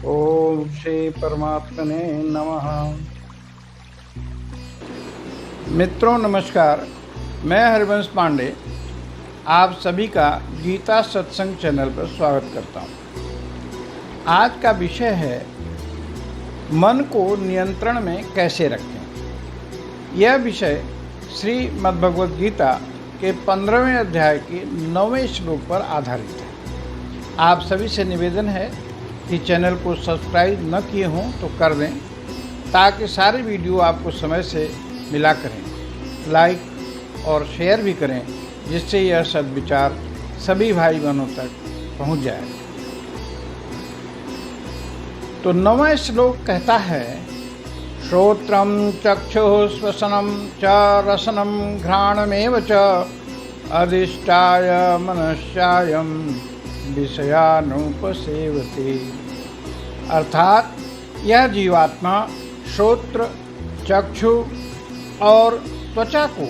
ओम श्री परमात्मने नमः। मित्रों नमस्कार, मैं हरिवंश पांडे आप सभी का गीता सत्संग चैनल पर स्वागत करता हूँ। आज का विषय है मन को नियंत्रण में कैसे रखें। यह विषय श्रीमद् भगवद गीता के 15वें अध्याय के 9वें श्लोक पर आधारित है। आप सभी से निवेदन है कि चैनल को सब्सक्राइब न किए हों तो कर दें, ताकि सारे वीडियो आपको समय से मिला करें। लाइक और शेयर भी करें, जिससे यह सद्विचार सभी भाई बहनों तक पहुंच जाए। तो 9वां श्लोक कहता है, श्रोत्रम चक्षुः श्वसनम च रसनम घ्राणमेव च अधिष्ठाय मनश्चायं विषयानुपसेवते। अर्थात यह जीवात्मा श्रोत्र, चक्षु और त्वचा को,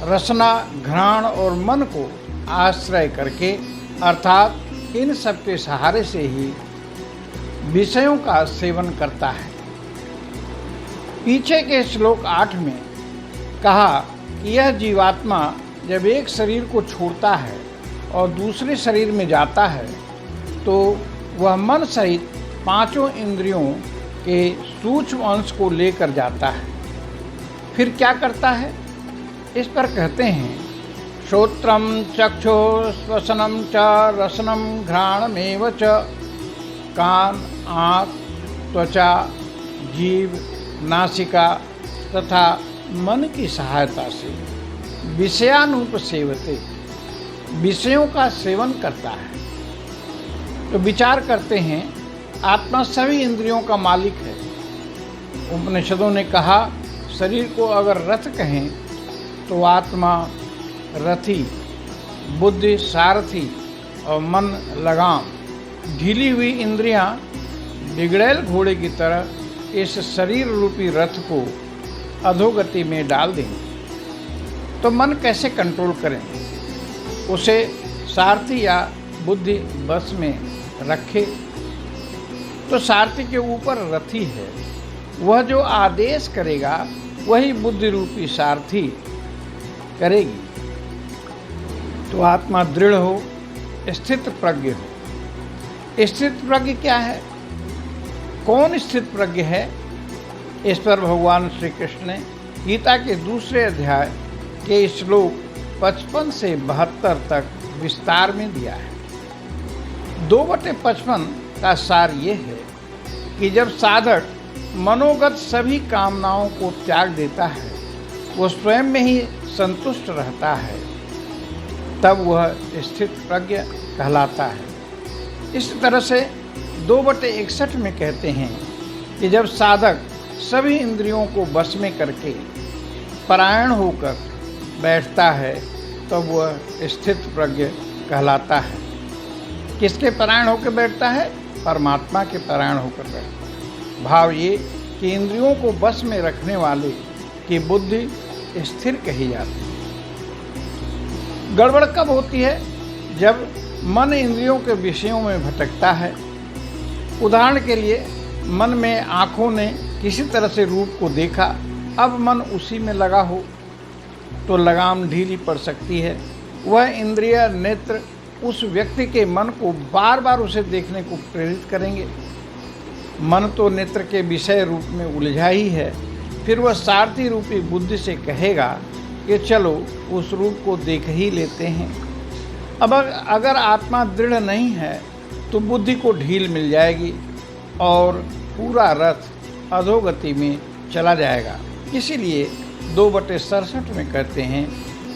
रसना, घ्राण और मन को आश्रय करके अर्थात इन सब के सहारे से ही विषयों का सेवन करता है। पीछे के श्लोक 8 में कहा कि यह जीवात्मा जब एक शरीर को छोड़ता है और दूसरे शरीर में जाता है तो वह मन सहित 5 इंद्रियों के सूक्ष्म अंश को लेकर जाता है। फिर क्या करता है, इस पर कहते हैं, श्रोत्रम चक्षु श्वसनम च रसनम घ्राणमेव च। कान, आँख, त्वचा, जीभ, नासिका तथा मन की सहायता से विषयानुपसेवते, विषयों का सेवन करता है। तो विचार करते हैं, आत्मा सभी इंद्रियों का मालिक है। उपनिषदों ने कहा, शरीर को अगर रथ कहें तो आत्मा रथी, बुद्धि सारथी और मन लगाम। ढीली हुई इंद्रियां बिगड़ैल घोड़े की तरह इस शरीर रूपी रथ को अधोगति में डाल देंगे। तो मन कैसे कंट्रोल करें, उसे सारथी या बुद्धि बस में रखे। तो सारथी के ऊपर रथी है, वह जो आदेश करेगा वही बुद्धि रूपी सारथी करेगी। तो आत्मा दृढ़ हो, स्थित प्रज्ञ हो। स्थित प्रज्ञ क्या है, कौन स्थित प्रज्ञ है, इस पर भगवान श्री कृष्ण ने गीता के दूसरे अध्याय के श्लोक 55 से 72 तक विस्तार में दिया है। 2/55 का सार ये है कि जब साधक मनोगत सभी कामनाओं को त्याग देता है, वो स्वयं में ही संतुष्ट रहता है, तब वह स्थित प्रज्ञ कहलाता है। इस तरह से 2/61 में कहते हैं कि जब साधक सभी इंद्रियों को वश में करके परायण होकर बैठता है, तब वह स्थित प्रज्ञ कहलाता है। किसके परायण होकर बैठता है, परमात्मा के परायण होकर बैठता है। भाव ये कि इंद्रियों को वश में रखने वाले की बुद्धि स्थिर कही जाती है। गड़बड़ कब होती है, जब मन इंद्रियों के विषयों में भटकता है। उदाहरण के लिए, मन में आँखों ने किसी तरह से रूप को देखा, अब मन उसी में लगा हो तो लगाम ढीली पड़ सकती है। वह इंद्रिय नेत्र उस व्यक्ति के मन को बार बार उसे देखने को प्रेरित करेंगे। मन तो नेत्र के विषय रूप में उलझा ही है। फिर वह सारथी रूपी बुद्धि से कहेगा कि चलो उस रूप को देख ही लेते हैं। अब अगर आत्मा दृढ़ नहीं है तो बुद्धि को ढील मिल जाएगी और पूरा रथ अधोगति में चला जाएगा। इसीलिए 2/67 में कहते हैं,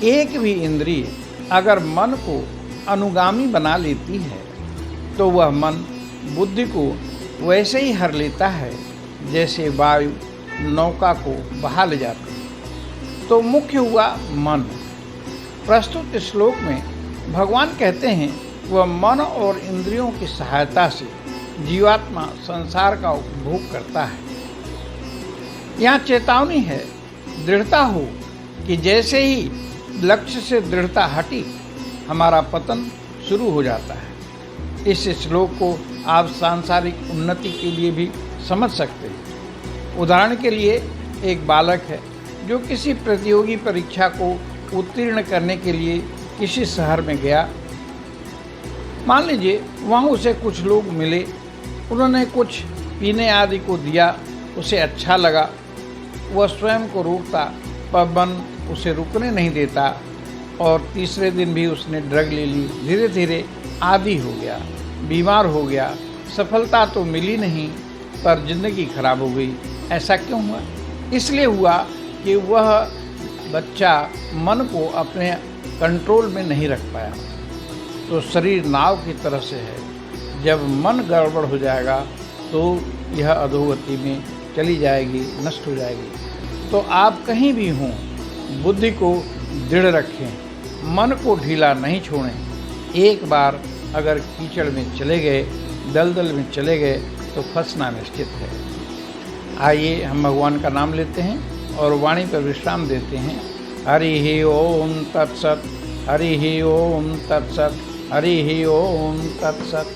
एक भी इंद्रिय अगर मन को अनुगामी बना लेती है तो वह मन बुद्धि को वैसे ही हर लेता है जैसे वायु नौका को बहा ले जाती है। तो मुख्य हुआ मन। प्रस्तुत श्लोक में भगवान कहते हैं, वह मन और इंद्रियों की सहायता से जीवात्मा संसार का उपभोग करता है। यहाँ चेतावनी है, दृढ़ता हो कि जैसे ही लक्ष्य से दृढ़ता हटी, हमारा पतन शुरू हो जाता है। इस श्लोक को आप सांसारिक उन्नति के लिए भी समझ सकते हैं। उदाहरण के लिए एक बालक है जो किसी प्रतियोगी परीक्षा को उत्तीर्ण करने के लिए किसी शहर में गया। मान लीजिए वहाँ उसे कुछ लोग मिले, उन्होंने कुछ पीने आदि को दिया, उसे अच्छा लगा। वह स्वयं को रोकता पर मन उसे रुकने नहीं देता और तीसरे दिन भी उसने ड्रग ले ली। धीरे धीरे आदी हो गया, बीमार हो गया। सफलता तो मिली नहीं पर जिंदगी खराब हो गई। ऐसा क्यों हुआ? इसलिए हुआ कि वह बच्चा मन को अपने कंट्रोल में नहीं रख पाया। तो शरीर नाव की तरह से है, जब मन गड़बड़ हो जाएगा तो यह अधोगति में चली जाएगी, नष्ट हो जाएगी। तो आप कहीं भी हों, बुद्धि को दृढ़ रखें, मन को ढीला नहीं छोड़ें। एक बार अगर कीचड़ में चले गए, दलदल में चले गए तो फंसना निश्चित है। आइए हम भगवान का नाम लेते हैं और वाणी पर विश्राम देते हैं। हरि ओम तत्सत, हरि ओम तत्सत, हरि ओम तत्सत।